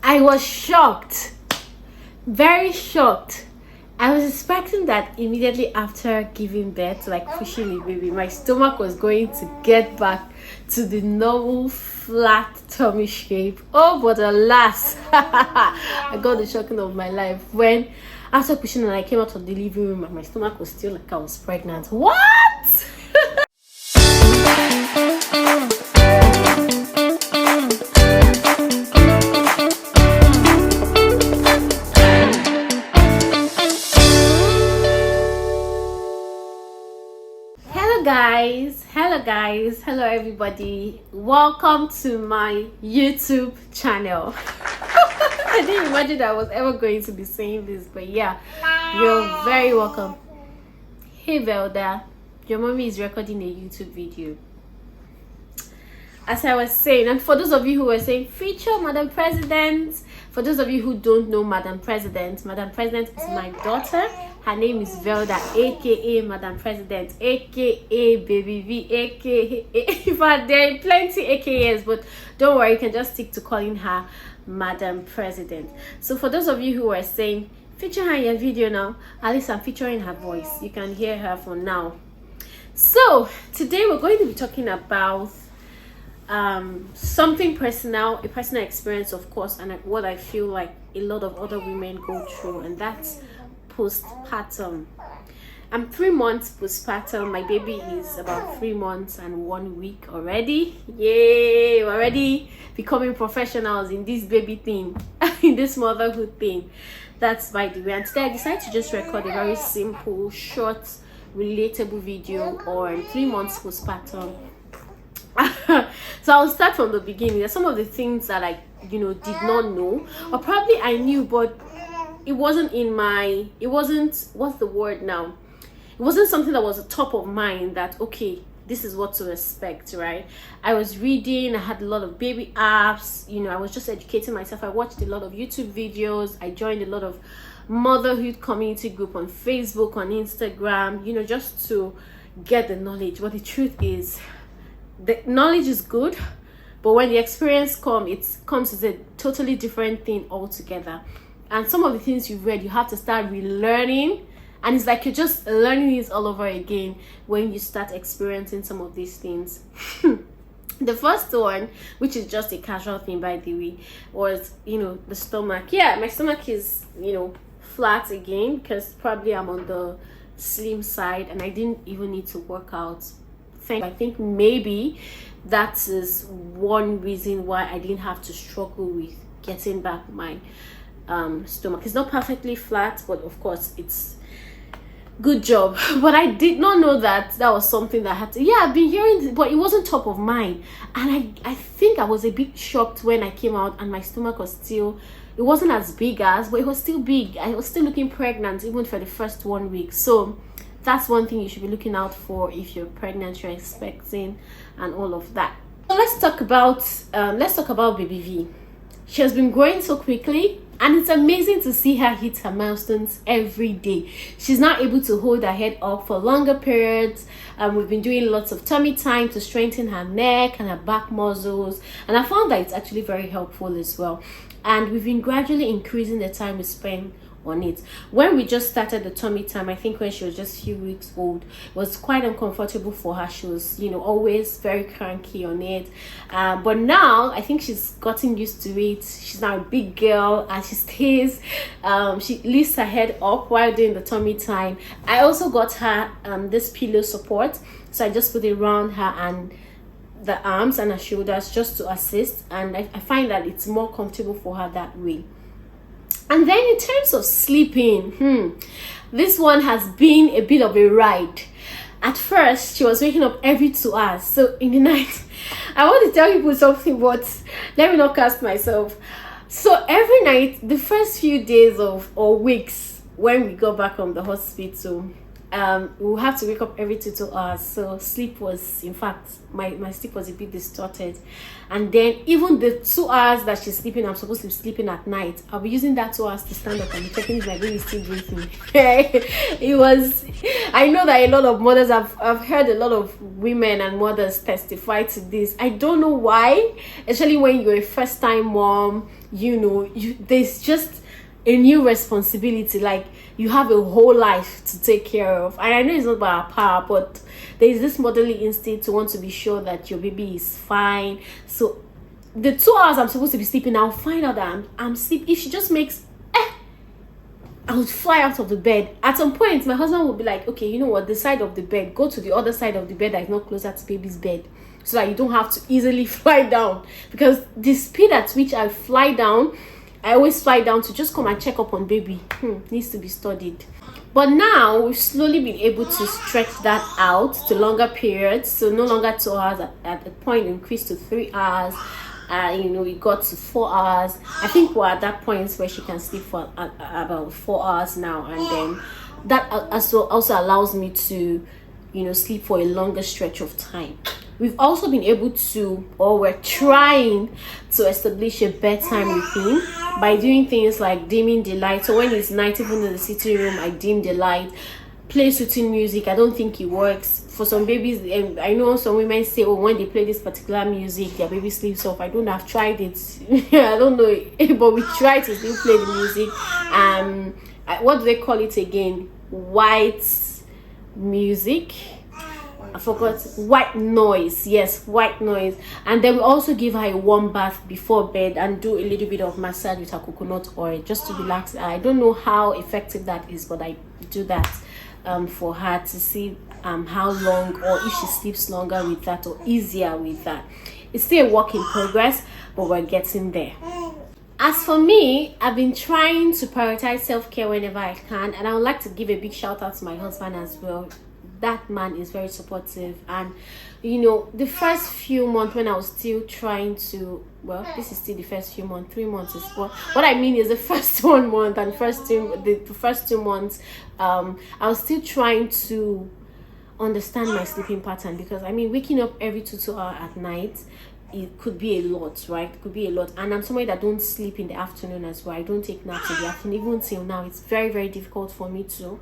I was shocked, very shocked. I was expecting that immediately after giving birth, like pushing the baby, my stomach was going to get back to the normal flat tummy shape. Oh, but alas, I got the shocking of my life when after pushing and I came out of the living room and my stomach was still like I was pregnant. What? Hello everybody, welcome to my YouTube channel. I didn't imagine I was ever going to be saying this, but yeah, you're very welcome. Hey Velda, your mommy is recording a YouTube video. As I was saying, and for those of you who were saying feature Madam President, for those of you who don't know Madam President is my daughter. Her name is Velda, aka Madam President, aka Baby V, aka in fact there are plenty AKAs, but don't worry, you can just stick to calling her Madam President. So for those of you who are saying feature her in your video now, at least I'm featuring her voice. You can hear her for now. So today we're going to be talking about something personal, a personal experience, of course, and what I feel like a lot of other women go through, and that's postpartum. I'm 3 months postpartum. My baby is about 3 months and 1 week already. Yay, we're already becoming professionals in this baby thing, in this motherhood thing. That's by the way. And today I decided to just record a very simple, short, relatable video on 3 months postpartum. So I'll start from the beginning. There's some of the things that I did not know, or probably I knew, but it wasn't what's the word now, it wasn't something that was top of mind, that okay, this is what to expect, right? I was reading, I had a lot of baby apps, I was just educating myself. I watched a lot of YouTube videos, I joined a lot of motherhood community group on Facebook, on Instagram, just to get the knowledge. But the truth is, the knowledge is good, but when the experience comes, it comes as a totally different thing altogether. And some of the things you've read, you have to start relearning, and it's like you're just learning this all over again when you start experiencing some of these things. The first one, which is just a casual thing by the way, was the stomach. Yeah, my stomach is flat again, because probably I'm on the slim side and I didn't even need to work out. I think maybe that is one reason why I didn't have to struggle with getting back my stomach. It's not perfectly flat, but of course it's good job. But I did not know that was something that I had to, I've been hearing, but it wasn't top of mind. And I think I was a bit shocked when I came out and my stomach was still, it wasn't as big as, but it was still big. I was still looking pregnant even for the first 1 week. So that's one thing you should be looking out for if you're pregnant, you're expecting, and all of that. So let's talk about baby V. She has been growing so quickly, and it's amazing to see her hit her milestones every day. She's now able to hold her head up for longer periods. We've been doing lots of tummy time to strengthen her neck and her back muscles, and I found that it's actually very helpful as well. And we've been gradually increasing the time we spend on it. When we just started the tummy time, I think when she was just a few weeks old, it was quite uncomfortable for her. She was always very cranky on it, but now I think she's gotten used to it. She's now a big girl and she stays, she lifts her head up while doing the tummy time. I also got her this pillow support, so I just put it around her and the arms and her shoulders just to assist, and I find that it's more comfortable for her that way. And then in terms of sleeping, this one has been a bit of a ride. At first, she was waking up every 2 hours. So in the night, I want to tell people something, but let me not cast myself. So every night, the first few days or weeks when we got back from the hospital, we'll have to wake up every 2 hours. So sleep was, in fact, my sleep was a bit distorted. And then even the 2 hours that she's sleeping, I'm supposed to be sleeping at night, I'll be using that 2 hours to stand up and be checking if my baby is still breathing. It was, I know that a lot of mothers, I've heard a lot of women and mothers testify to this. I don't know why, especially when you're a first time mom, there's just a new responsibility. Like, you have a whole life to take care of. And I know it's not about our power, but there's this motherly instinct to want to be sure that your baby is fine. So the 2 hours I'm supposed to be sleeping, I'll find out that I'm sleep. If she just makes I would fly out of the bed. At some point my husband would be like, okay, you know what, the side of the bed, go to the other side of the bed that is not closer to baby's bed, so that you don't have to easily fly down. Because the speed at which I fly down, I always fly down to just come and check up on baby. Needs to be studied. But now we've slowly been able to stretch that out to longer periods. So no longer 2 hours, at a point increased to 3 hours. It got to 4 hours. I think we're at that point where she can sleep for about 4 hours now. And then that also allows me to, sleep for a longer stretch of time. We've also been able to, or we're trying to establish a bedtime routine by doing things like dimming the light. So when it's night, even in the sitting room, I dim the light, play soothing music. I don't think it works. For some babies, I know some women say, oh, when they play this particular music, their baby sleeps off. I don't have tried it. I don't know, but we try to still play the music. What do they call it again? White music. I forgot. White noise. Yes, white noise. And then we also give her a warm bath before bed and do a little bit of massage with her coconut oil just to relax her. I don't know how effective that is, but I do that for her to see how long, or if she sleeps longer with that or easier with that. It's still a work in progress, but we're getting there. As for me, I've been trying to prioritize self-care whenever I can, and I would like to give a big shout out to my husband as well. That man is very supportive. And the first few months when I was still trying to, well, this is still the first few months, 3 months is what I mean is the first 1 month and the first 2 months, I was still trying to understand my sleeping pattern, because waking up every 2 hours at night, it could be a lot, right? It could be a lot. And I'm somebody that don't sleep in the afternoon as well. I don't take naps in the afternoon. Even till now, it's very, very difficult for me to.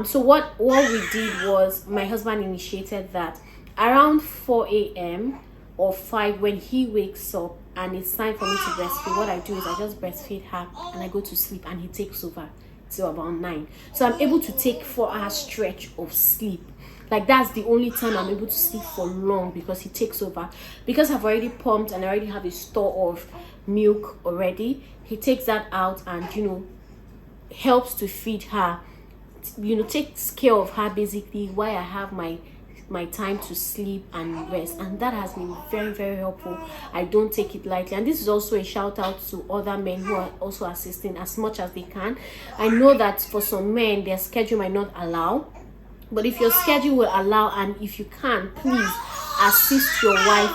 So what we did was, my husband initiated that around 4 a.m. or 5, when he wakes up and it's time for me to breastfeed, what I do is I just breastfeed her and I go to sleep, and he takes over till about 9. So I'm able to take 4 hours stretch of sleep. Like, that's the only time I'm able to sleep for long, because he takes over. Because I've already pumped and I already have a store of milk already, he takes that out and helps to feed her, takes care of her basically, while I have my time to sleep and rest. And that has been very, very helpful. I don't take it lightly. And this is also a shout out to other men who are also assisting as much as they can. I know that for some men, their schedule might not allow, but if your schedule will allow, and if you can, please assist your wife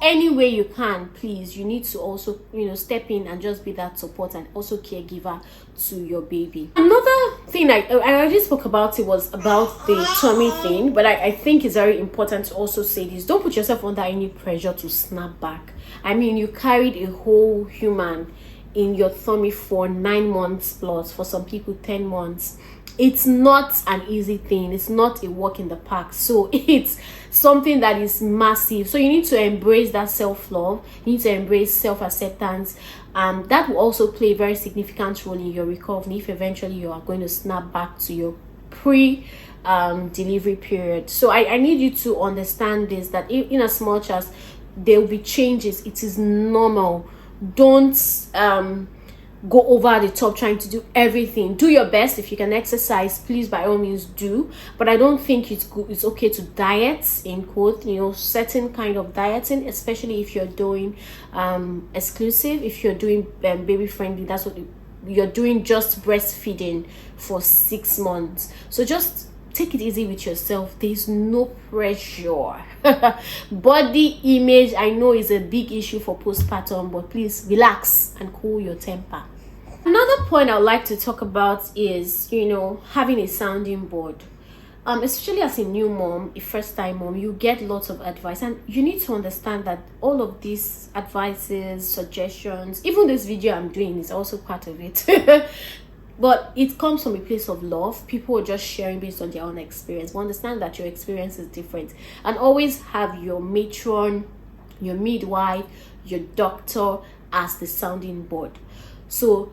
any way you can. Please, you need to also step in and just be that support and also caregiver to your baby. Another thing I already spoke about, it was about the tummy thing, but I think it's very important to also say this: don't put yourself under any pressure to snap back. You carried a whole human in your tummy for 9 months plus, for some people 10 months. It's not an easy thing. It's not a walk in the park. So it's something that is massive. So you need to embrace that self-love. You need to embrace self-acceptance. That will also play a very significant role in your recovery if eventually you are going to snap back to your pre-delivery period. So I need you to understand this, that in as much as there will be changes, it is normal. Don't go over the top trying to do everything. Do your best. If you can exercise, please, by all means do. But I don't think it's okay to diet, in quote, certain kind of dieting, especially if you're doing exclusive, if you're doing baby friendly. That's what you're doing, just breastfeeding for 6 months. So just take it easy with yourself. There's no pressure. Body image, I know, is a big issue for postpartum, but please relax and cool your temper. Another Another point I would like to talk about is, having a sounding board. Especially as a new mom, a first-time mom, you get lots of advice, and you need to understand that all of these advices, suggestions, even this video I'm doing is also part of it. But it comes from a place of love. People are just sharing based on their own experience. We understand that your experience is different, and always have your matron, your midwife, your doctor as the sounding board. So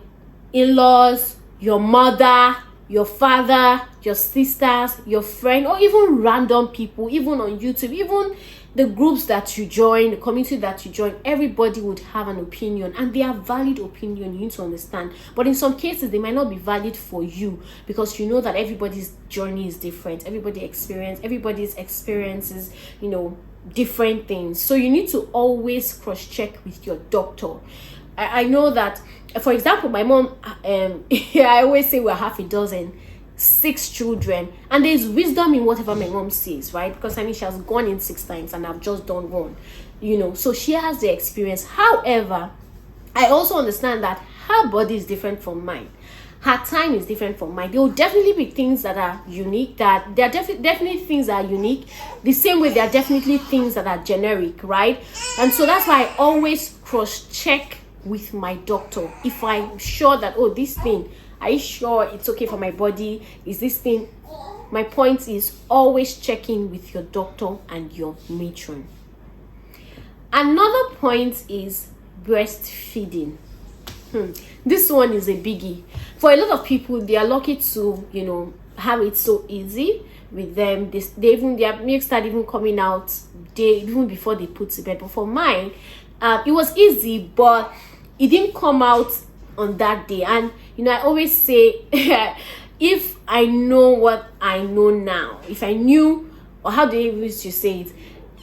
in-laws, your mother, your father, your sisters, your friend, or even random people, even on YouTube, even the groups that you join, the community that you join, everybody would have an opinion, and they are valid opinion. You need to understand. But in some cases, they might not be valid for you, because you know that everybody's journey is different. Everybody's experiences, different things. So you need to always cross-check with your doctor. I know that, for example, my mom, I always say we're half a dozen, 6 children, and there's wisdom in whatever my mom says, right? Because she has gone in 6 times and I've just done 1, so she has the experience. However, I also understand that her body is different from mine. Her time is different from mine. There will definitely be things that are unique, that there are definitely things that are unique, the same way there are definitely things that are generic, right? And so that's why I always cross-check with my doctor. If I'm sure that, this thing, are you sure it's okay for my body? Is this thing? My point is always checking with your doctor and your matron. Another point is breastfeeding. This one is a biggie. For a lot of people, they are lucky to, have it so easy with them. Their milk start even coming out even before they put to bed. But for mine, it was easy, but it didn't come out on that day. And I always say, if I know what I know now, if I knew, or how do you used to say it,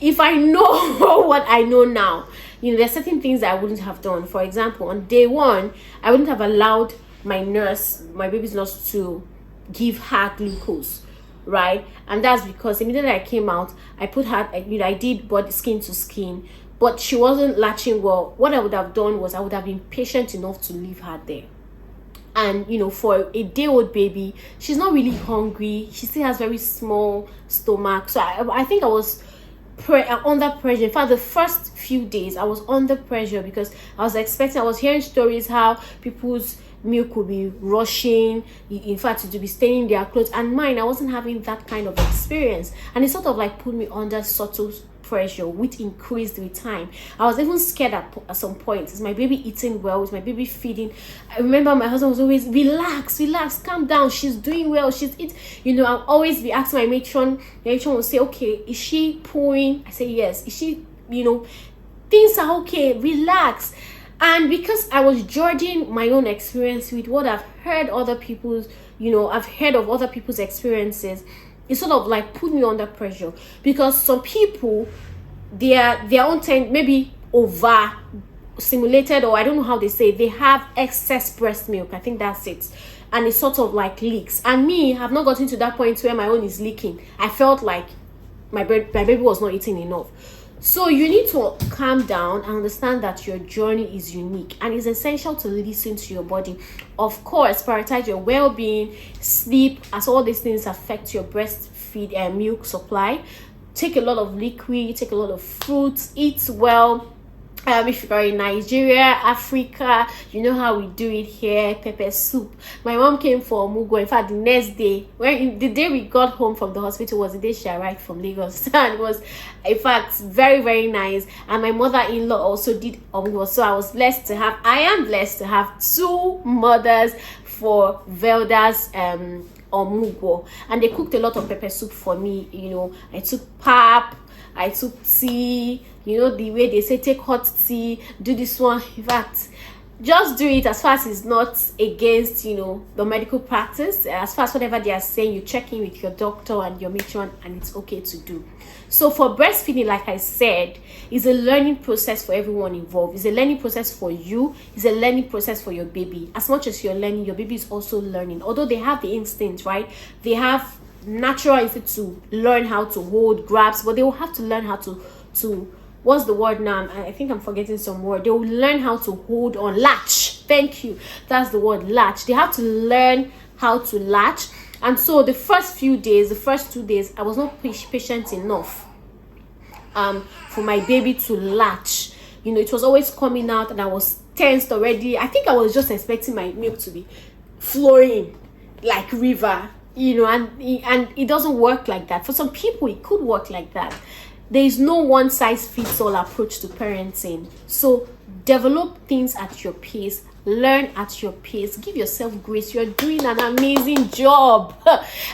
if I know what I know now, there's certain things that I wouldn't have done. For example, on day 1, I wouldn't have allowed my baby's nurse, to give her glucose, right? And that's because immediately I came out, I put her, I did body skin to skin, but she wasn't latching well. What I would have done was I would have been patient enough to leave her there. And for a day-old baby, she's not really hungry. She still has very small stomach. So I think I was under pressure. In fact, the first few days I was under pressure, because I was hearing stories how people's milk would be rushing, in fact to be staining their clothes, and mine, I wasn't having that kind of experience, and it sort of like put me under subtle pressure, which increased with time. I was even scared at some point. Is my baby eating well? Is my baby feeding? I remember my husband was always, relax, calm down, she's doing well, I'll always be asking my matron. The matron will say, okay, is she pooing? I say yes. Is she, things are okay, relax. And because I was judging my own experience with what I've heard other people's, I've heard of other people's experiences, it sort of like put me under pressure. Because some people, their own time, maybe over stimulated, or I don't know how they say it, they have excess breast milk. I think that's it. And it sort of like leaks. And me, I've not gotten to that point where my own is leaking. I felt like my baby was not eating enough. So you need to calm down and understand that your journey is unique, and it's essential to listen to your body. Of course, prioritize your well-being, sleep, as all these things affect your breastfeed and milk supply. Take a lot of liquid, take a lot of fruits, eat well. If you're in Nigeria, Africa, you know how we do it here, pepper soup. My mom came for mugo. In fact, the next day, the day we got home from the hospital was the day she arrived from Lagos. And it was, in fact, very, very nice. And my mother-in-law also did mugo. So I am blessed to have 2 mothers for Velda's mugo. And they cooked a lot of pepper soup for me. I took pap, I took tea, the way they say take hot tea, do this one. In fact, just do it as far as it's not against, the medical practice. As far as whatever they are saying, you check in with your doctor and your matron, and it's okay to do. So for breastfeeding, like I said, is a learning process for everyone involved. It's a learning process for you. It's a learning process for your baby. As much as you're learning, your baby is also learning. Although they have the instinct, right? They have natural instinct to learn how to hold, grasp, but they will have to learn how to what's the word now? I think I'm forgetting some word. They will learn how to hold on, latch. Thank you. That's the word, latch. They have to learn how to latch. And so the first few days, the first 2 days, I was not patient enough for my baby to latch. You know, it was always coming out and I was tensed already. I think I was just expecting my milk to be flowing like river, you know, and it doesn't work like that. For some people, it could work like that. There is no one size fits all approach to parenting. So develop things at your pace, learn at your pace, give yourself grace. You're doing an amazing job.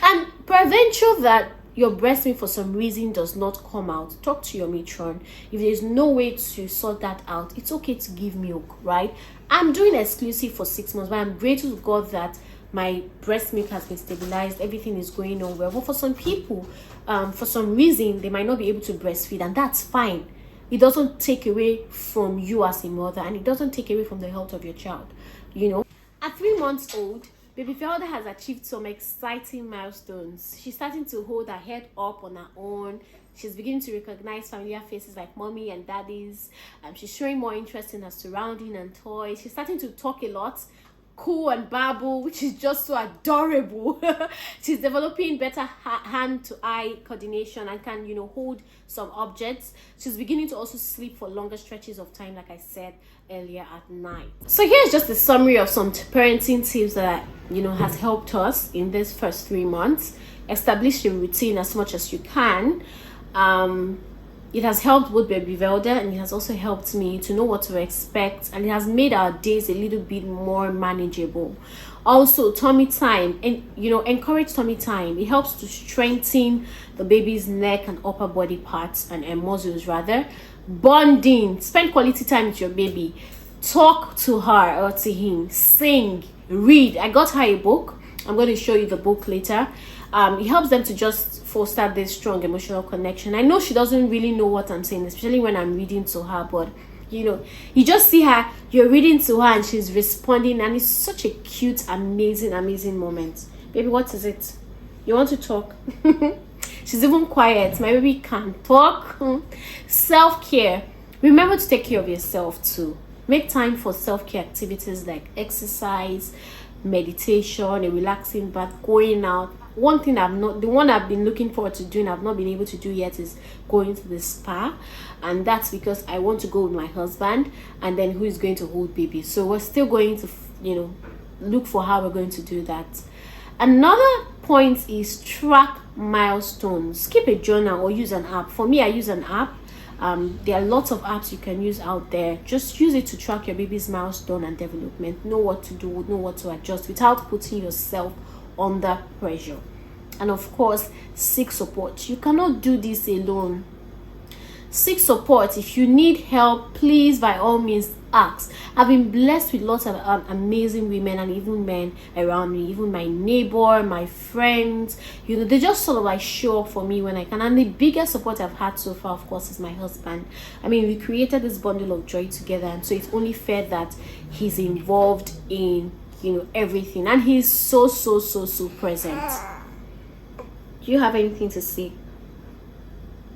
And peradventure that your breast milk for some reason does not come out, talk to your matron. If there's no way to sort that out, it's okay to give milk, right? I'm doing exclusive for 6 months, but I'm grateful to God that my breast milk has been stabilized, everything is going on well. But for some people, for some reason, they might not be able to breastfeed, and that's fine. It doesn't take away from you as a mother, and it doesn't take away from the health of your child, you know. At 3 months old, baby Felda has achieved some exciting milestones. She's starting to hold her head up on her own. She's beginning to recognize familiar faces like mommy and daddies. She's showing more interest in her surrounding and toys. She's starting to talk a lot, cool and babble, which is just so adorable. She's developing better hand-to-eye coordination and can, you know, hold some objects. She's beginning to also sleep for longer stretches of time, like I said earlier, at night. So here's just a summary of some parenting tips that, you know, has helped us in this first 3 months. Establish a routine as much as you can. It has helped with baby Velda, and it has also helped me to know what to expect, and it has made our days a little bit more manageable. Also, tummy time, and you know, encourage tummy time. It helps to strengthen the baby's neck and upper body parts and muscles rather. Bonding, spend quality time with your baby. Talk to her or to him, sing, read. I got her a book. I'm going to show you the book later. It helps them to just foster this strong emotional connection. I know she doesn't really know what I'm saying, especially when I'm reading to her, but you know, you just see her, you're reading to her and she's responding, and it's such a cute, amazing moment. Baby, what is it? You want to talk? She's even quiet. My baby can talk. Self-care. Remember to take care of yourself too. Make time for self-care activities like exercise, meditation, a relaxing bath, going out. The one I've been looking forward to doing, I've not been able to do yet, is going to the spa. And that's because I want to go with my husband, and then who is going to hold baby. So we're still going to, you know, look for how we're going to do that. Another point is track milestones. Keep a journal or use an app. For me, I use an app. There are lots of apps you can use out there. Just use it to track your baby's milestone and development. Know what to do, know what to adjust without putting yourself under pressure. And of course, seek support. You cannot do this alone. Seek support. If you need help, please by all means ask. I've been blessed with lots of amazing women and even men around me, even my neighbor, my friends. You know, they just sort of like show up for me when I can. And the biggest support I've had so far, of course, is my husband. I mean, we created this bundle of joy together, and so it's only fair that he's involved in, you know, everything, and he's so present. Do you have anything to say?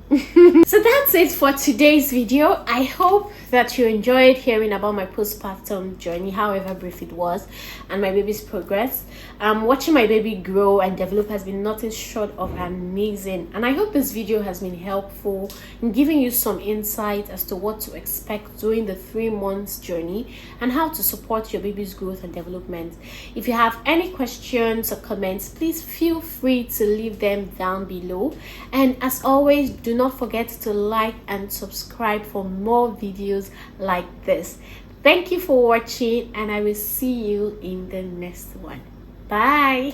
So that's it for today's video. I hope that you enjoyed hearing about my postpartum journey, however brief it was, and my baby's progress. Watching my baby grow and develop has been nothing short of amazing, and I hope this video has been helpful in giving you some insight as to what to expect during the 3 months journey and how to support your baby's growth and development. If you have any questions or comments, please feel free to leave them down below, and as always, do not forget to like and subscribe for more videos like this. Thank you for watching, and I will see you in the next one. Bye.